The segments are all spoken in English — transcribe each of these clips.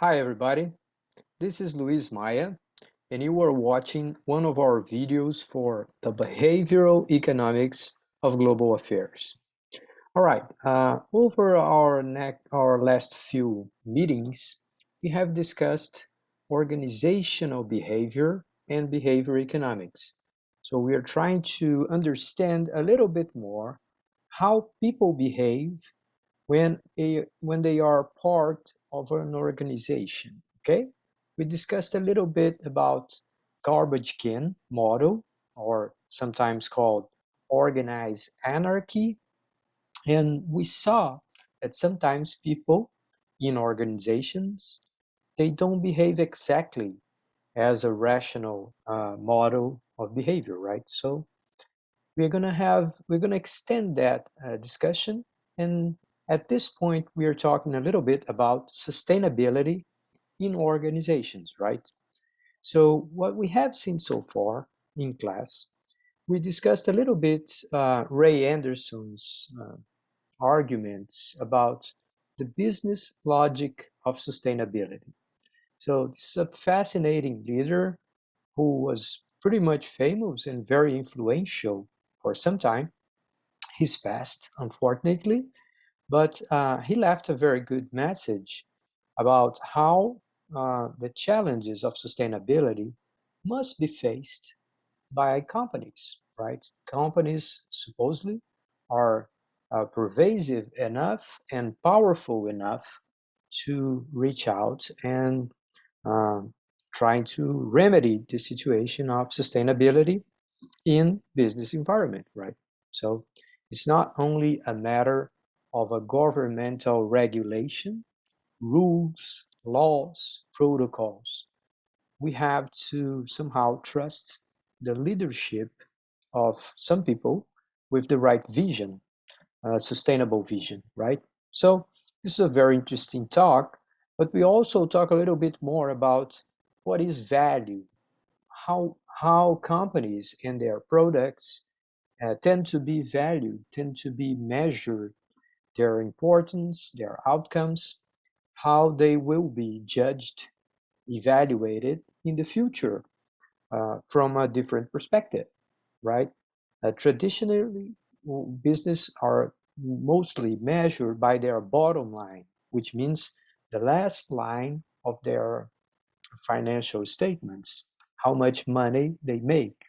Hi everybody, this is Luiz Maia, and you are watching one of our videos for the behavioral economics of global affairs. All right, over our last few meetings, we have discussed organizational behavior and behavior economics. So we are trying to understand a little bit more how people behave when they are part of an organization. Okay, we discussed a little bit about garbage can model, or sometimes called organized anarchy, and we saw that sometimes people in organizations, they don't behave exactly as a rational model of behavior, right? So we're gonna extend that discussion, and at this point we are talking a little bit about sustainability in organizations, right? So what we have seen so far in class, we discussed a little bit Ray Anderson's arguments about the business logic of sustainability. So this is a fascinating leader who was pretty much famous and very influential for some time. He's passed, unfortunately, but he left a very good message about how the challenges of sustainability must be faced by companies, right? Companies supposedly are pervasive enough and powerful enough to reach out and um, trying to remedy the situation of sustainability in business environment, right? So it's not only a matter of a governmental regulation, rules, laws, protocols. We have to somehow trust the leadership of some people with the right vision, sustainable vision, right? So this is a very interesting talk, but we also talk a little bit more about what is value, how companies and their products tend to be valued, tend to be measured, their importance, their outcomes, how they will be judged, evaluated in the future from a different perspective, right? Traditionally, business are mostly measured by their bottom line, which means the last line of their financial statements, how much money they make.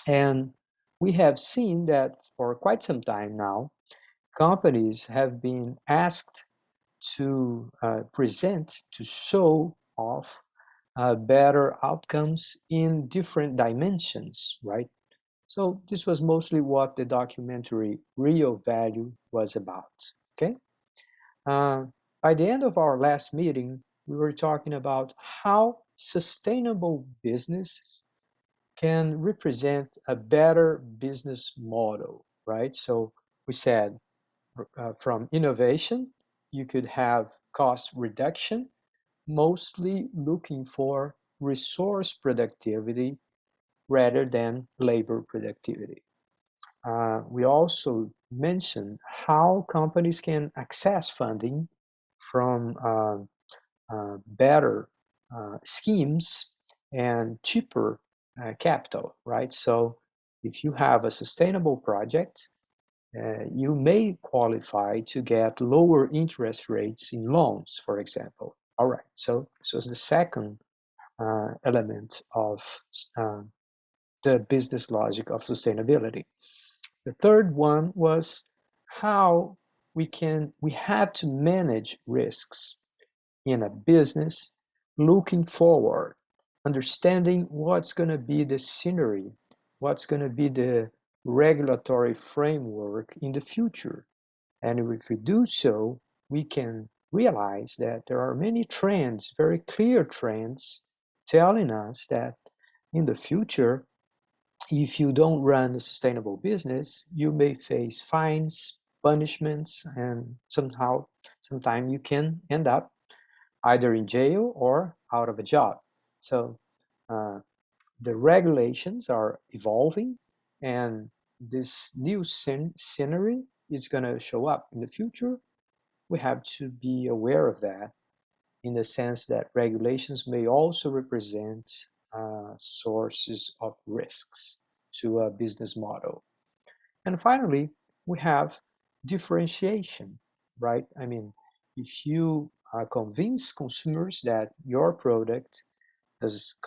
And we have seen that for quite some time now, companies have been asked to present, to show off better outcomes in different dimensions, right? So this was mostly what the documentary Real Value was about, okay? Uh, by the end of our last meeting, we were talking about how sustainable businesses can represent a better business model, right? So we said from innovation, you could have cost reduction, mostly looking for resource productivity rather than labor productivity. We also mentioned how companies can access funding from better schemes and cheaper capital, right? So if you have a sustainable project, you may qualify to get lower interest rates in loans, for example. All right, so this was the second element of uh, the business logic of sustainability. The third one was how we have to manage risks in a business looking forward, understanding what's going to be the scenery, what's going to be the regulatory framework in the future. And if we do so, we can realize that there are many trends, very clear trends, telling us that in the future, if you don't run a sustainable business, you may face fines, punishments, and sometime you can end up either in jail or out of a job. So uh, the regulations are evolving, and this new scenery is going to show up in the future. We have to be aware of that in the sense that regulations may also represent sources of risks to a business model. And finally, we have differentiation, right? I mean, if you convince consumers that your product does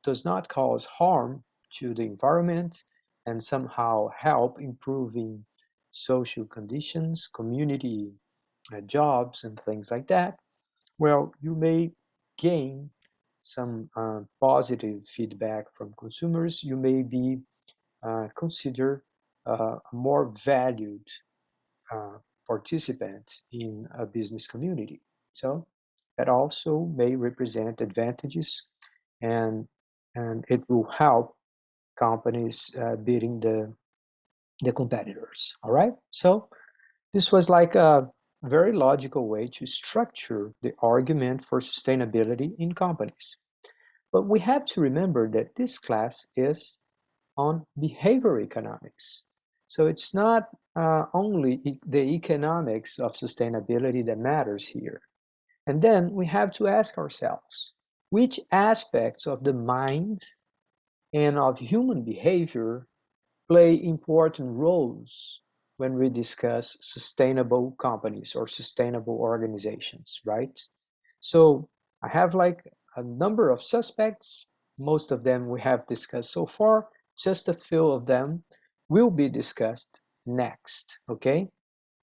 does not cause harm to the environment and somehow help improving social conditions, community jobs, and things like that, well, you may gain some positive feedback from consumers. You may be considered a more valued uh, participant in a business community. So that also may represent advantages, and it will help companies beating the competitors. All right. So this was like a very logical way to structure the argument for sustainability in companies. But we have to remember that this class is on behavior economics. So it's not only the economics of sustainability that matters here. And then we have to ask ourselves, which aspects of the mind and of human behavior play important roles when we discuss sustainable companies or sustainable organizations, right? So I have like a number of suspects. Most of them we have discussed so far. Just a few of them will be discussed next, okay?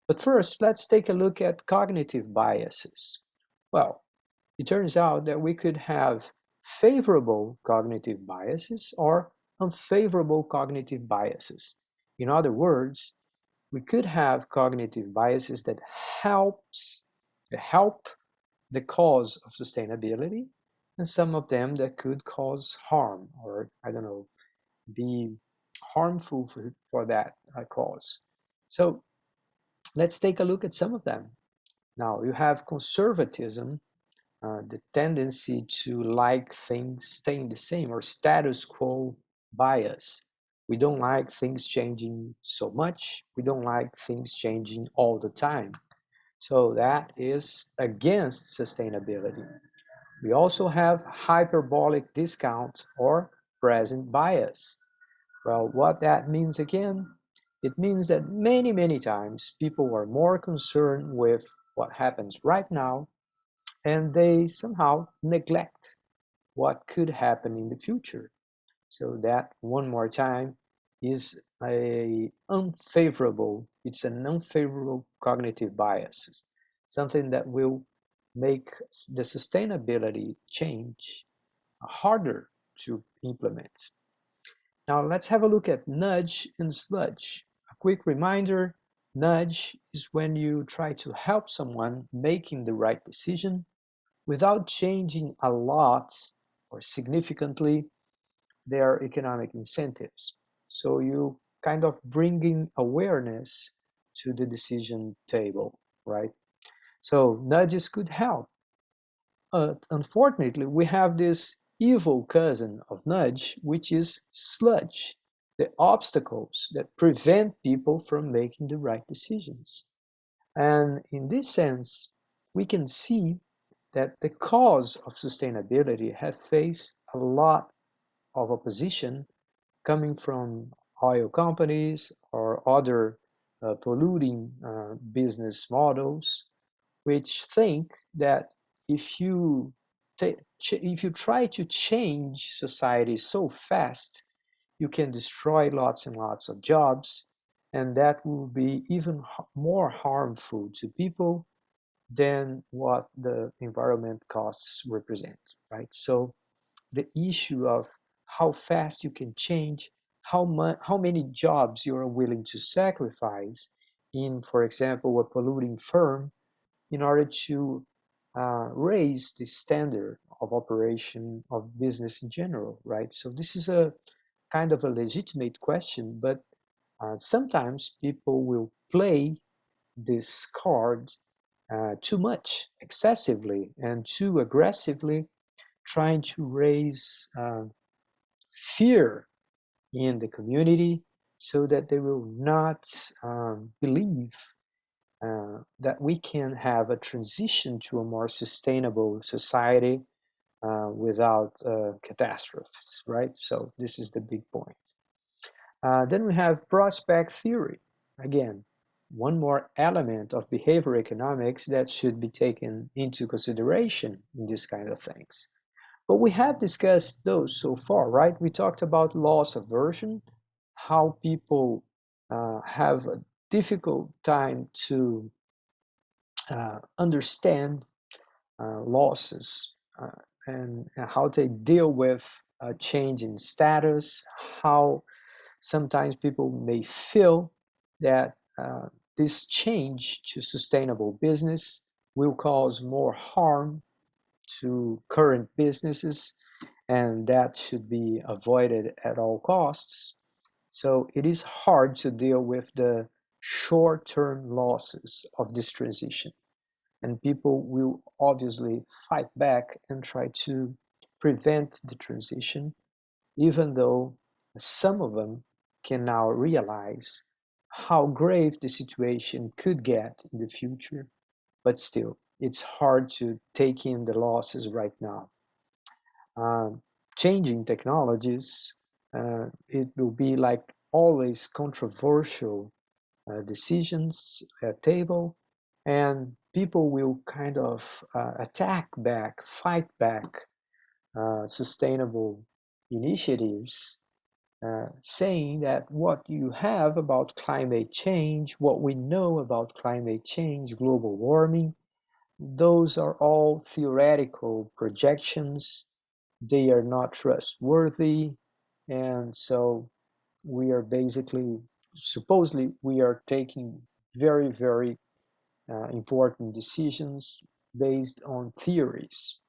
But first, let's take a look at cognitive biases. Well, it turns out that we could have favorable cognitive biases or unfavorable cognitive biases. In other words, we could have cognitive biases that help the cause of sustainability, and some of them that could cause harm or, I don't know, be harmful for that cause. So let's take a look at some of them. Now, you have conservatism, the tendency to like things staying the same, or status quo bias. We don't like things changing so much. We don't like things changing all the time. So that is against sustainability. We also have hyperbolic discount or present bias. Well, what that means again, it means that many times people are more concerned with what happens right now, and they somehow neglect what could happen in the future. So that, one more time, is it's an unfavorable cognitive bias, something that will make the sustainability change harder to implement. Now let's have a look at nudge and sludge. A quick reminder, nudge is when you try to help someone making the right decision without changing a lot or significantly their economic incentives. So you kind of bringing awareness to the decision table, right? So nudges could help. Unfortunately, we have this evil cousin of nudge, which is sludge, the obstacles that prevent people from making the right decisions. And in this sense, we can see that the cause of sustainability have faced a lot of opposition coming from oil companies or other polluting business models, which think that if you if you try to change society so fast, you can destroy lots and lots of jobs, and that will be even more harmful to people than what the environment costs represent, right? So the issue of how fast you can change, how many jobs you are willing to sacrifice in, for example, a polluting firm in order to raise the standard of operation of business in general, right? So this is a kind of a legitimate question, but sometimes people will play this card too much, excessively, and too aggressively, trying to raise fear in the community so that they will not believe that we can have a transition to a more sustainable society without catastrophes, right? So this is the big point. Then we have prospect theory. Again, one more element of behavior economics that should be taken into consideration in these kind of things. But we have discussed those so far, right? We talked about loss aversion, how people have a difficult time to understand losses and how they deal with a change in status, how sometimes people may feel that this change to sustainable business will cause more harm to current businesses, and that should be avoided at all costs. So it is hard to deal with the short-term losses of this transition. And people will obviously fight back and try to prevent the transition, even though some of them can now realize how grave the situation could get in the future. But still, it's hard to take in the losses right now. Um, Changing technologies, it will be like always controversial decisions at table, and people will kind of attack back, fight back sustainable initiatives, saying that what you have about climate change, what we know about climate change, global warming, those are all theoretical projections. They are not trustworthy, and so we are basically, supposedly, we are taking very, very important decisions based on theories.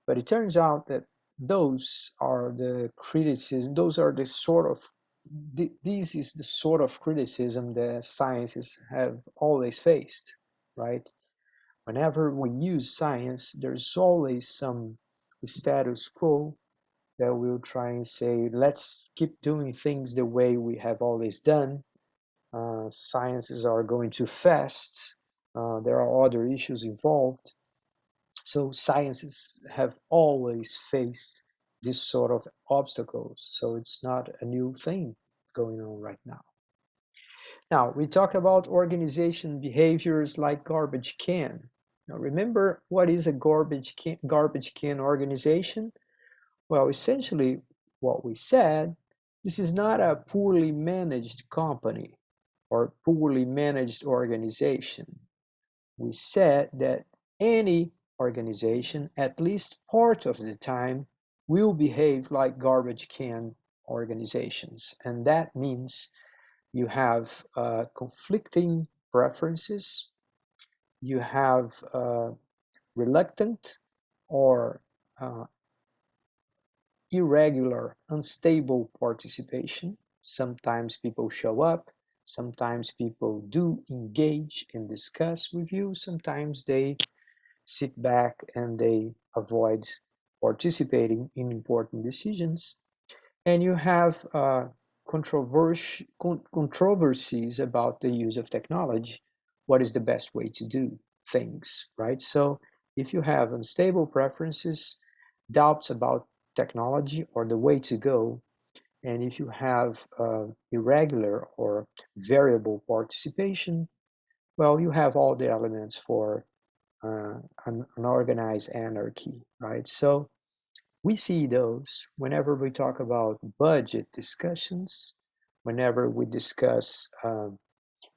But it turns out that those are the criticism, those are the sort of, this is the sort of criticism that sciences have always faced, right? Whenever we use science, there's always some status quo that will try and say, let's keep doing things the way we have always done. Sciences are going too fast. There are other issues involved. So sciences have always faced this sort of obstacles. So it's not a new thing going on right now. Now, we talk about organization behaviors like garbage can. Now, remember what is a garbage can organization? Well, essentially, what we said, this is not a poorly managed company or poorly managed organization. We said that any organization, at least part of the time, will behave like garbage can organizations. And that means you have conflicting preferences, you have reluctant or uh, irregular, unstable participation. Sometimes people show up, sometimes people do engage and discuss with you, sometimes they sit back and they avoid participating in important decisions. And you have controversies about the use of technology. What is the best way to do things, right? So if you have unstable preferences, doubts about technology or the way to go, and if you have irregular or variable participation, well, you have all the elements for an organized anarchy, right? So we see those whenever we talk about budget discussions, whenever we discuss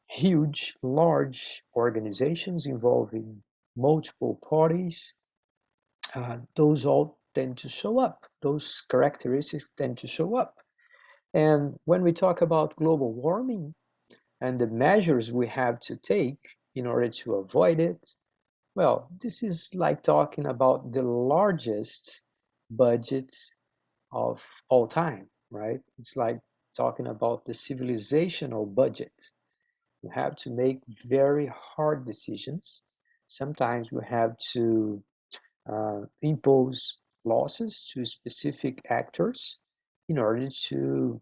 huge, large organizations involving multiple parties, those all tend to show up. Those characteristics tend to show up. And when we talk about global warming and the measures we have to take in order to avoid it, well, this is like talking about the largest budget of all time, right? It's like talking about the civilizational budget. You have to make very hard decisions. Sometimes we have to impose losses to specific actors in order to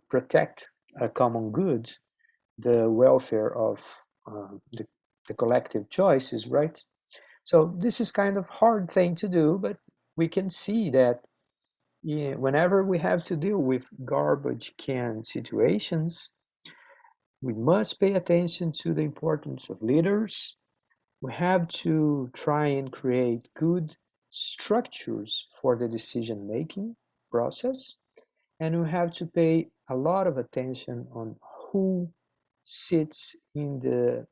protect a common good, the welfare of the collective choices, right? So this is kind of hard thing to do, but we can see that whenever we have to deal with garbage can situations, we must pay attention to the importance of leaders. We have to try and create good structures for the decision-making process, and we have to pay a lot of attention on who sits in the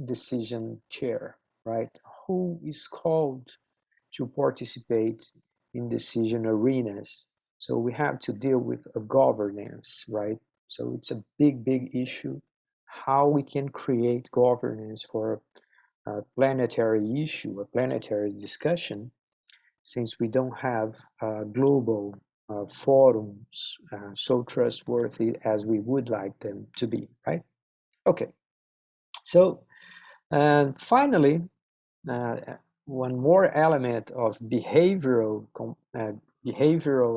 decision chair, right? Who is called to participate in decision arenas. So we have to deal with a governance, right? So it's a big, big issue how we can create governance for a planetary issue, a planetary discussion, since we don't have global forums so trustworthy as we would like them to be, right? Okay, so finally, uh, one more element of behavioral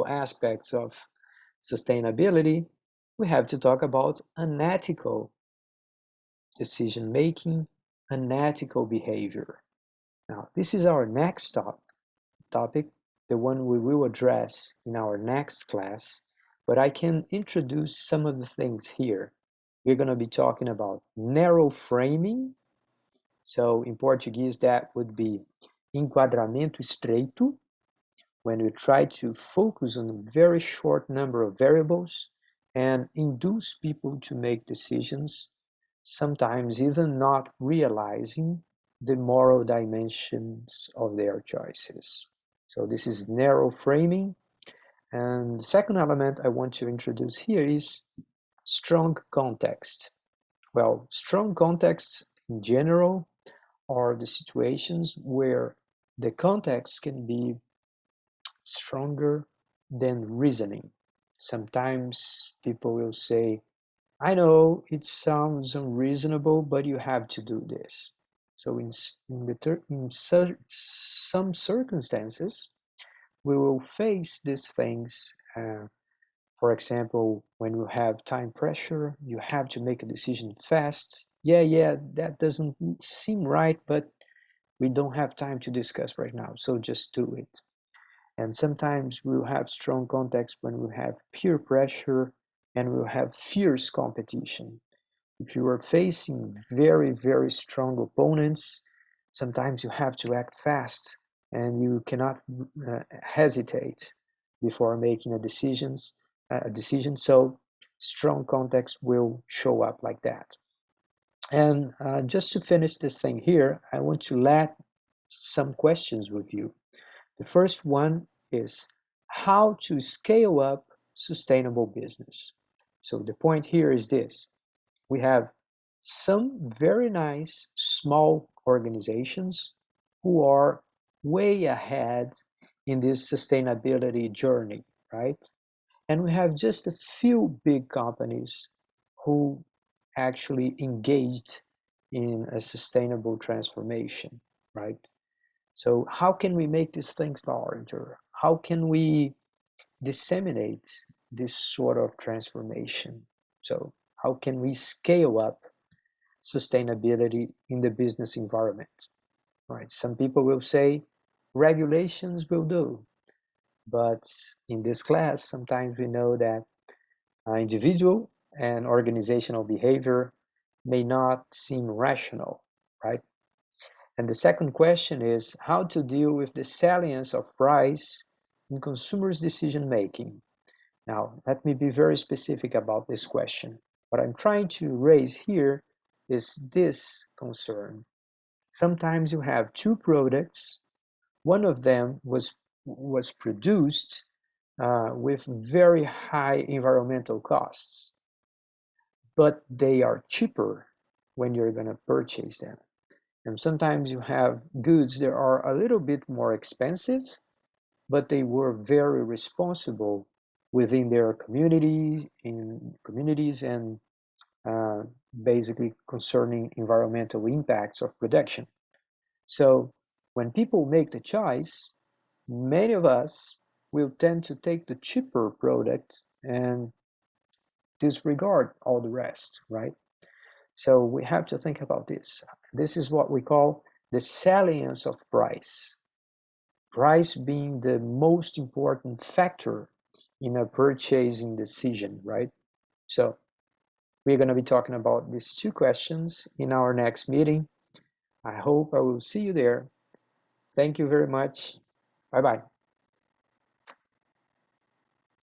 aspects of sustainability, we have to talk about unethical decision making, unethical behavior. Now, this is our next topic, the one we will address in our next class, but I can introduce some of the things here. We're going to be talking about narrow framing. So in Portuguese, that would be enquadramento estreito, when we try to focus on a very short number of variables and induce people to make decisions, sometimes even not realizing the moral dimensions of their choices. So this is narrow framing. And the second element I want to introduce here is strong context. Well, strong context in general are the situations where the context can be stronger than reasoning. Sometimes people will say, I know it sounds unreasonable, but you have to do this. So some circumstances, we will face these things. For example, when you have time pressure, you have to make a decision fast. Yeah, that doesn't seem right, but we don't have time to discuss right now, so just do it. And sometimes we'll have strong context when we have peer pressure and we'll have fierce competition. If you are facing very, very strong opponents, sometimes you have to act fast and you cannot hesitate before making a decision. So strong context will show up like that. And just to finish this thing here, I want to let some questions with you. The first one is how to scale up sustainable business. So the point here is this. We have some very nice small organizations who are way ahead in this sustainability journey, right? And we have just a few big companies who actually engaged in a sustainable transformation, right? So how can we make these things larger? How can we disseminate this sort of transformation? So how can we scale up sustainability in the business environment? Right? Some people will say regulations will do, but in this class, sometimes we know that individual and organizational behavior may not seem rational, right? And the second question is how to deal with the salience of price in consumers' decision making. Now, let me be very specific about this question. What I'm trying to raise here is this concern. Sometimes you have two products. One of them was produced with very high environmental costs, but they are cheaper when you're going to purchase them. And sometimes you have goods that are a little bit more expensive, but they were very responsible within their communities and uh, basically concerning environmental impacts of production. So when people make the choice, many of us will tend to take the cheaper product and disregard all the rest, right? So we have to think about this. This is what we call the salience of price. Price being the most important factor in a purchasing decision, right? So we're going to be talking about these two questions in our next meeting. I hope I will see you there. Thank you very much. Bye bye.